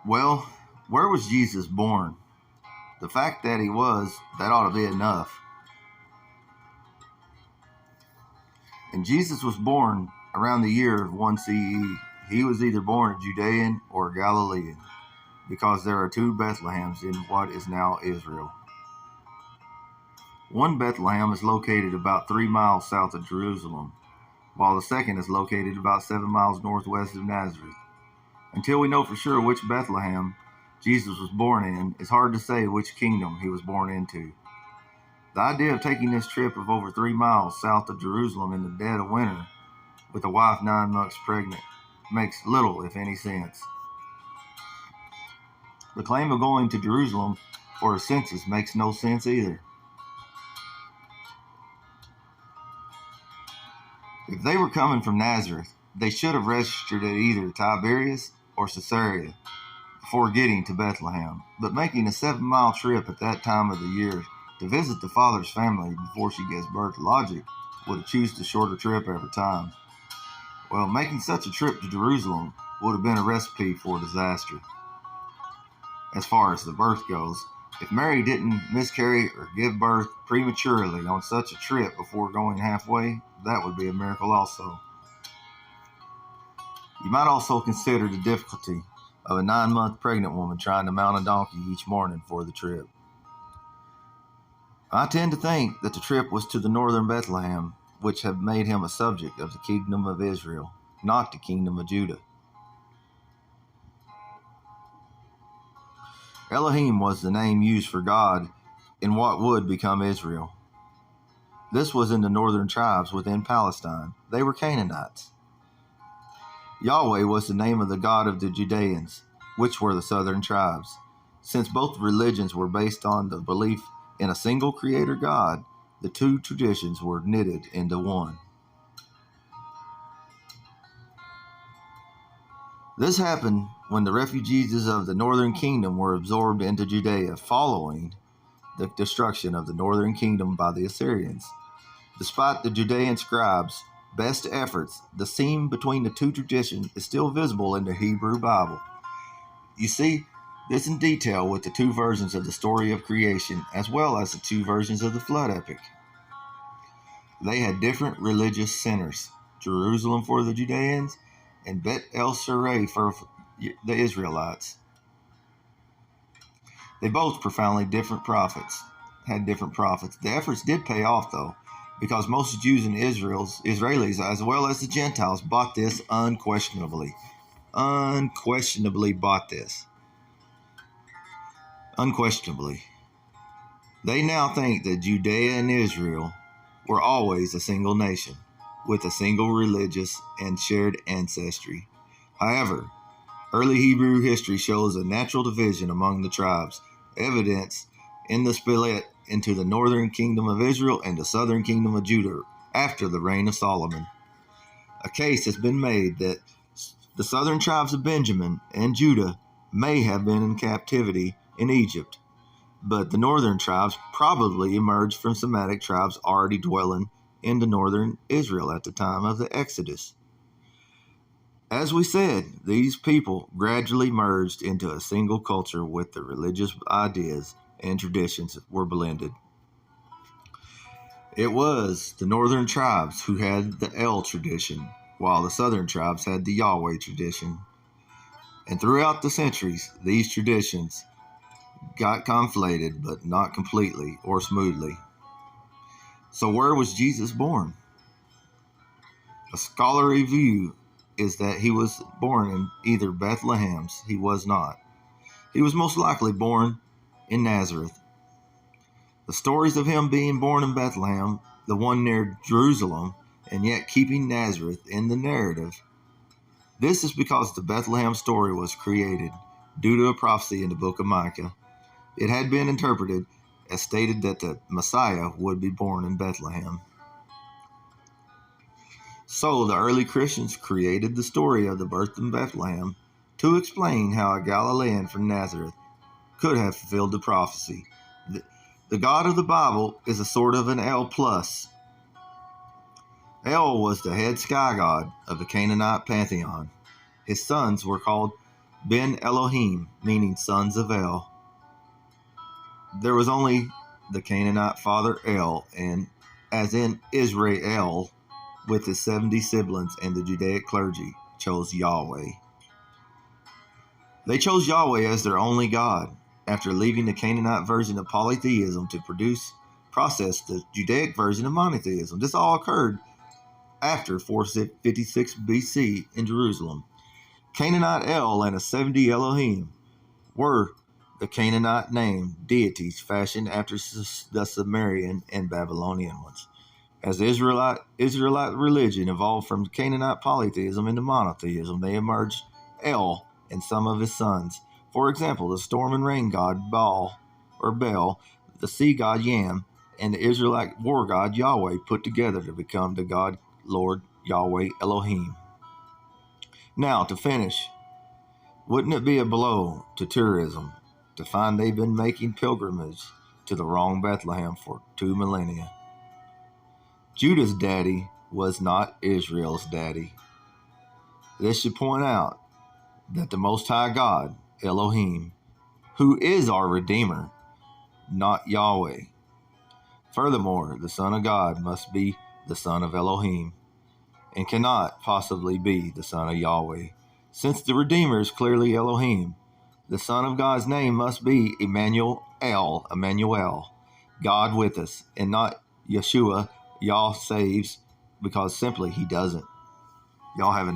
Well, where was Jesus born? The fact that he was, that ought to be enough. And Jesus was born around the year of 1 CE. He was either born a Judean or a Galilean, because there are two Bethlehems in what is now Israel. One Bethlehem is located about 3 miles south of Jerusalem, while the second is located about 7 miles northwest of Nazareth. Until we know for sure which Bethlehem Jesus was born in, it's hard to say which kingdom he was born into. The idea of taking this trip of over 3 miles south of Jerusalem in the dead of winter with a wife 9 months pregnant makes little, if any, sense. The claim of going to Jerusalem for a census makes no sense either. If they were coming from Nazareth, they should have registered at either Tiberias or Caesarea before getting to Bethlehem, but making a 7-mile trip at that time of the year to visit the father's family before she gives birth, logic would have chosen the shorter trip every time. Well, making such a trip to Jerusalem would have been a recipe for disaster. As far as the birth goes, if Mary didn't miscarry or give birth prematurely on such a trip before going halfway, that would be a miracle also. You might also consider the difficulty of a 9-month pregnant woman trying to mount a donkey each morning for the trip. I tend to think that the trip was to the northern Bethlehem, which had made him a subject of the kingdom of Israel, not the kingdom of Judah. Elohim was the name used for God in what would become Israel. This was in the northern tribes within Palestine. They were Canaanites. Yahweh was the name of the God of the Judeans, which were the southern tribes. Since both religions were based on the belief in a single creator God, the two traditions were knitted into one. This happened when the refugees of the northern kingdom were absorbed into Judea following the destruction of the northern kingdom by the Assyrians. Despite the Judean scribes' best efforts, the seam between the two traditions is still visible in the Hebrew Bible. You see this in detail with the two versions of the story of creation, as well as the two versions of the flood epic. They had different religious centers: Jerusalem for the Judeans and Bet El Sarai for the Israelites. They both profoundly different prophets, had different prophets. The efforts did pay off, though, because most Jews and Israelis, as well as the Gentiles, bought this unquestionably. Unquestionably bought this. Unquestionably. They now think that Judea and Israel were always a single nation, with a single religious and shared ancestry. However, early Hebrew history shows a natural division among the tribes, evidenced in the split into the northern kingdom of Israel and the southern kingdom of Judah after the reign of Solomon. A case has been made that the southern tribes of Benjamin and Judah may have been in captivity in Egypt, but the northern tribes probably emerged from Semitic tribes already dwelling in the northern Israel at the time of the Exodus. As we said, these people gradually merged into a single culture with the religious ideas and traditions were blended. It was the northern tribes who had the El tradition, while the southern tribes had the Yahweh tradition. And throughout the centuries, these traditions got conflated, but not completely or smoothly. So where was Jesus born? A scholarly view is that he was born in either Bethlehems. He was not. He was most likely born in Nazareth. The stories of him being born in Bethlehem, the one near Jerusalem, and yet keeping Nazareth in the narrative. This is because the Bethlehem story was created due to a prophecy in the book of Micah. It had been interpreted as stated that the Messiah would be born in Bethlehem. So the early Christians created the story of the birth in Bethlehem to explain how a Galilean from Nazareth could have fulfilled the prophecy. The God of the Bible is a sort of an El plus. El was the head sky god of the Canaanite pantheon. His sons were called Ben Elohim, meaning sons of El. There was only the Canaanite father El, and as in Israel, with his 70 siblings and the Judaic clergy, chose Yahweh. They chose Yahweh as their only God, after leaving the Canaanite version of polytheism to process the Judaic version of monotheism. This all occurred after 456 BC in Jerusalem. Canaanite El and a 70 Elohim were the Canaanite name deities fashioned after the Sumerian and Babylonian ones. As the Israelite religion evolved from Canaanite polytheism into monotheism, they emerged El and some of his sons. For example, the storm and rain god Baal, the sea god Yam, and the Israelite war god Yahweh put together to become the God Lord Yahweh Elohim. Now, to finish, wouldn't it be a blow to tourism to find they've been making pilgrimage to the wrong Bethlehem for 2 millennia? Judah's daddy was not Israel's daddy. This should point out that the Most High God, Elohim, who is our Redeemer, not Yahweh. Furthermore, the Son of God must be the son of Elohim and cannot possibly be the son of Yahweh. Since the Redeemer is clearly Elohim, the Son of God's name must be Emmanuel, God with us, and not Yeshua, Yah saves, because simply he doesn't. Y'all have a nice